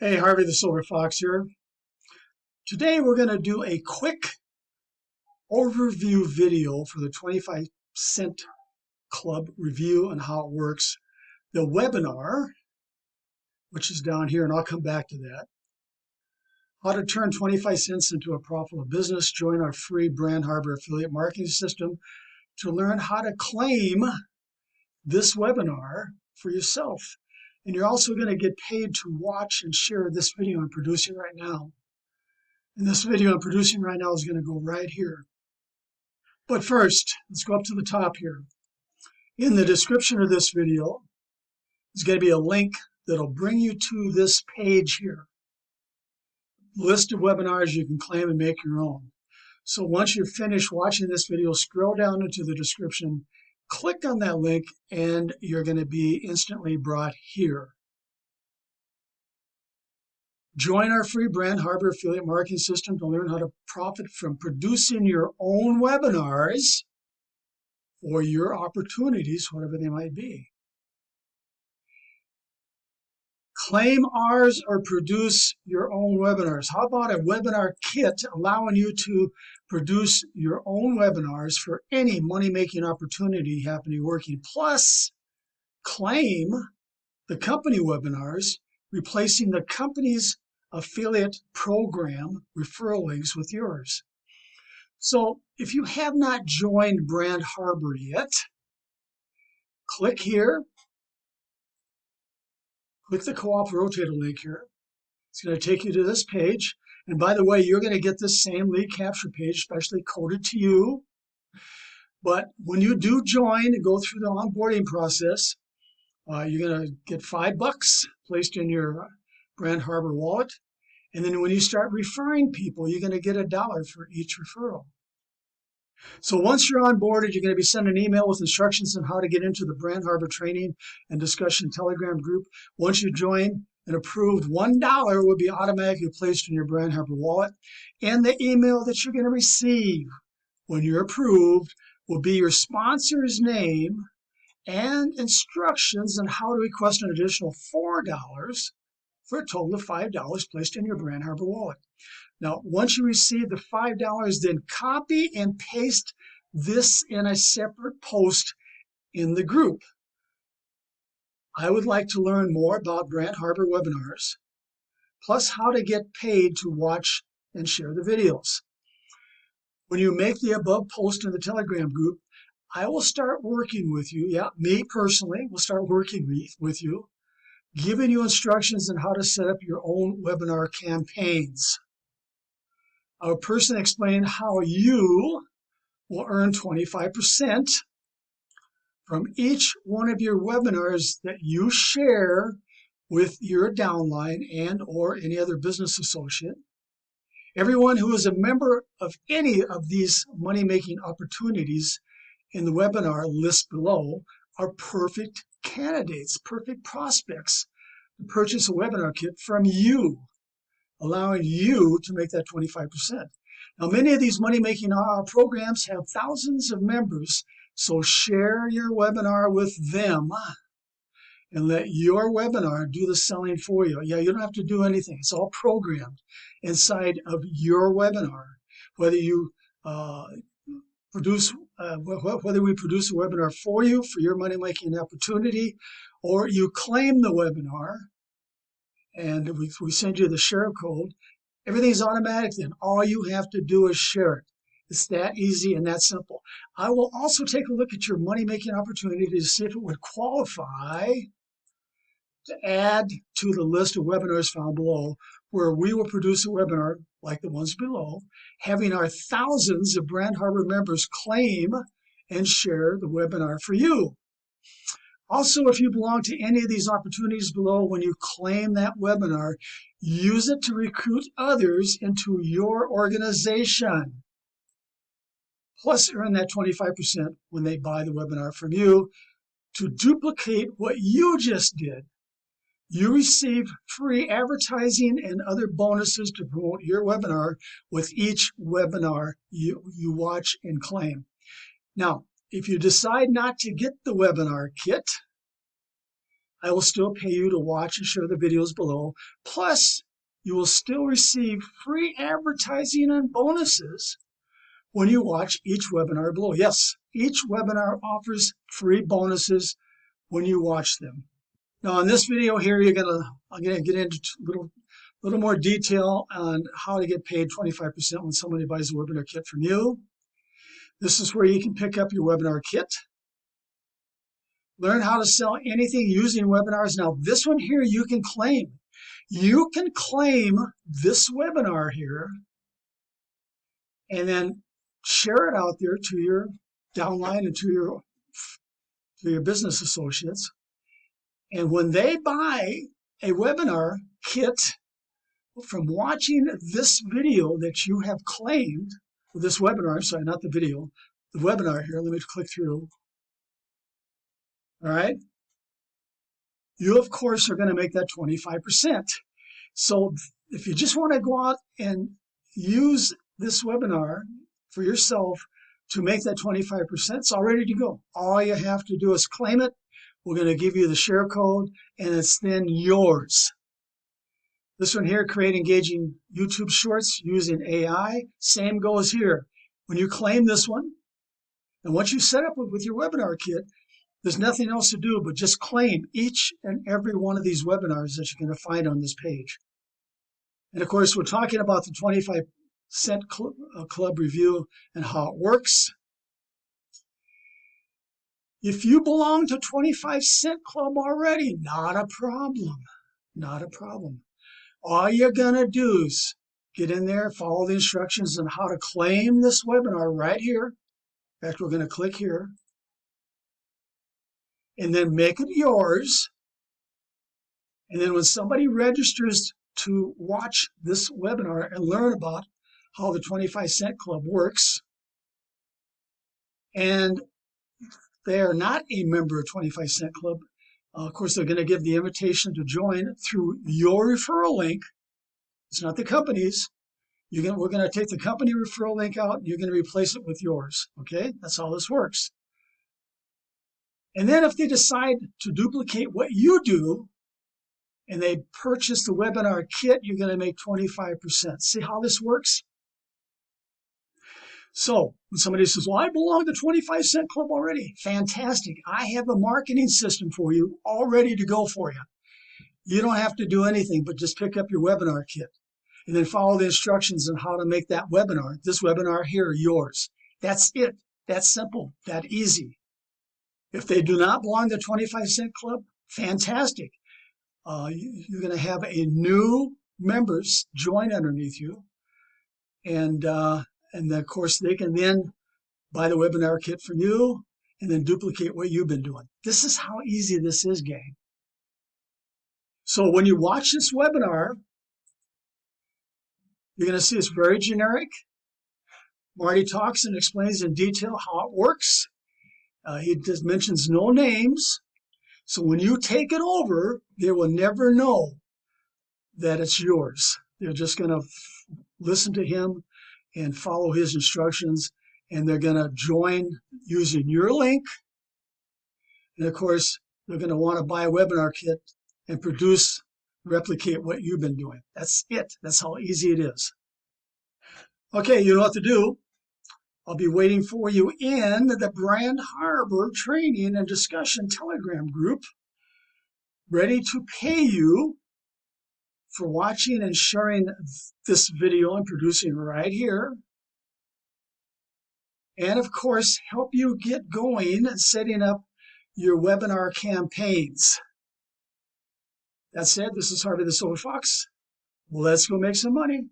Hey, Harvey the Silver Fox here. Today we're going to do a quick overview video for the 25 Cent Club review and how it works. The webinar, which is down here, and I'll come back to that. How to turn 25 cents into a profitable business. Join our free Brand Harbor affiliate marketing system to learn how to claim this webinar for yourself. And you're also going to get paid to watch and share this video I'm producing right now. And this video I'm producing right now is going to go right here. But first, let's go up to the top here. In the description of this video, there's going to be a link that'll bring you to this page here. List of webinars you can claim and make your own. So once you're finished watching this video, scroll down into the description, click on that link, and you're going to be instantly brought here. Join our free Brand Harbor affiliate marketing system to learn how to profit from producing your own webinars for your opportunities, whatever they might be. Claim ours or produce your own webinars. How about a webinar kit allowing you to produce your own webinars for any money-making opportunity you happen to be working, plus claim the company webinars, replacing the company's affiliate program referral links with yours. So if you have not joined Brand Harbor yet, click here. Click the co-op rotator link here. It's going to take you to this page. And by the way, you're going to get this same lead capture page, specially coded to you. But when you do join and go through the onboarding process, you're going to get $5 placed in your Brand Harbor wallet. And then when you start referring people, you're going to get $1 for each referral. So once you're onboarded, you're going to be sent an email with instructions on how to get into the Brand Harbor training and discussion Telegram group. Once you join, an approved $1 will be automatically placed in your Brand Harbor wallet. And the email that you're going to receive when you're approved will be your sponsor's name and instructions on how to request an additional $4 for a total of $5 placed in your Brand Harbor wallet. Now, once you receive the $5, then copy and paste this in a separate post in the group. I would like to learn more about Brand Harbor webinars, plus how to get paid to watch and share the videos. When you make the above post in the Telegram group, I will start working with you. Yeah, me personally will start working with you, giving you instructions on how to set up your own webinar campaigns. I will personally explain how you will earn 25% from each one of your webinars that you share with your downline and or any other business associate. Everyone who is a member of any of these money-making opportunities in the webinar list below are perfect candidates, perfect prospects to purchase a webinar kit from you, allowing you to make that 25%. Now, many of these money-making programs have thousands of members, so share your webinar with them and let your webinar do the selling for you. Yeah, you don't have to do anything. It's all programmed inside of your webinar. Whether you whether we produce a webinar for you for your money-making opportunity, or you claim the webinar and we send you the share code, everything's automatic then. All you have to do is share it. It's that easy and that simple. I will also take a look at your money-making opportunity to see if it would qualify to add to the list of webinars found below, where we will produce a webinar like the ones below, having our thousands of Brand Harbor members claim and share the webinar for you. Also, if you belong to any of these opportunities below, when you claim that webinar, use it to recruit others into your organization. Plus, earn that 25% when they buy the webinar from you. To duplicate what you just did, you receive free advertising and other bonuses to promote your webinar with each webinar you watch and claim. Now, if you decide not to get the webinar kit, I will still pay you to watch and share the videos below. Plus, you will still receive free advertising and bonuses when you watch each webinar below. Yes, each webinar offers free bonuses when you watch them. Now, in this video here, I'm gonna get into a little more detail on how to get paid 25% when somebody buys a webinar kit from you. This is where you can pick up your webinar kit. Learn how to sell anything using webinars. Now, this one here you can claim. You can claim this webinar here and then share it out there to your downline and to your business associates. And when they buy a webinar kit from watching this video that you have claimed, this webinar, sorry, not the video, the webinar here, let me click through. All right. You, of course, are going to make that 25%. So if you just want to go out and use this webinar for yourself to make that 25%, it's all ready to go. All you have to do is claim it. We're going to give you the share code, and it's then yours. This one here, create engaging YouTube shorts using AI. Same goes here. When you claim this one, and once you set up with your webinar kit, there's nothing else to do but just claim each and every one of these webinars that you're going to find on this page. And of course, we're talking about the 25-cent club review and how it works. If you belong to 25-cent club already, not a problem. Not a problem. All you're going to do is get in there, follow the instructions on how to claim this webinar right here. In fact, we're going to click here. And then make it yours. And then when somebody registers to watch this webinar and learn about how the 25-cent club works, and they are not a member of 25-cent club, of course, they're going to give the invitation to join through your referral link. It's not the company's. We're going to take the company referral link out, and you're going to replace it with yours. Okay? That's how this works. And then if they decide to duplicate what you do and they purchase the webinar kit, you're going to make 25%. See how this works? So when somebody says, well, I belong to 25-cent club already. Fantastic. I have a marketing system for you all ready to go for you. You don't have to do anything but just pick up your webinar kit and then follow the instructions on how to make that webinar, this webinar here, yours. That's it. That's simple. That easy. If they do not belong to 25-cent club, fantastic. You're going to have a new members join underneath you. And of course, they can then buy the webinar kit from you and then duplicate what you've been doing. This is how easy this is, gang. So when you watch this webinar, you're going to see it's very generic. Marty talks and explains in detail how it works. He just mentions no names. So when you take it over, they will never know that it's yours. They're just going to listen to him and follow his instructions, and they're going to join using your link. And of course, they're going to want to buy a webinar kit and replicate what you've been doing. That's it. That's how easy it is. Okay, you know what to do. I'll be waiting for you in the Brand Harbor Training and Discussion Telegram group, ready to pay you for watching and sharing this video and producing right here. And of course, help you get going and setting up your webinar campaigns. That said, this is Harvey the Solar Fox. Let's go make some money.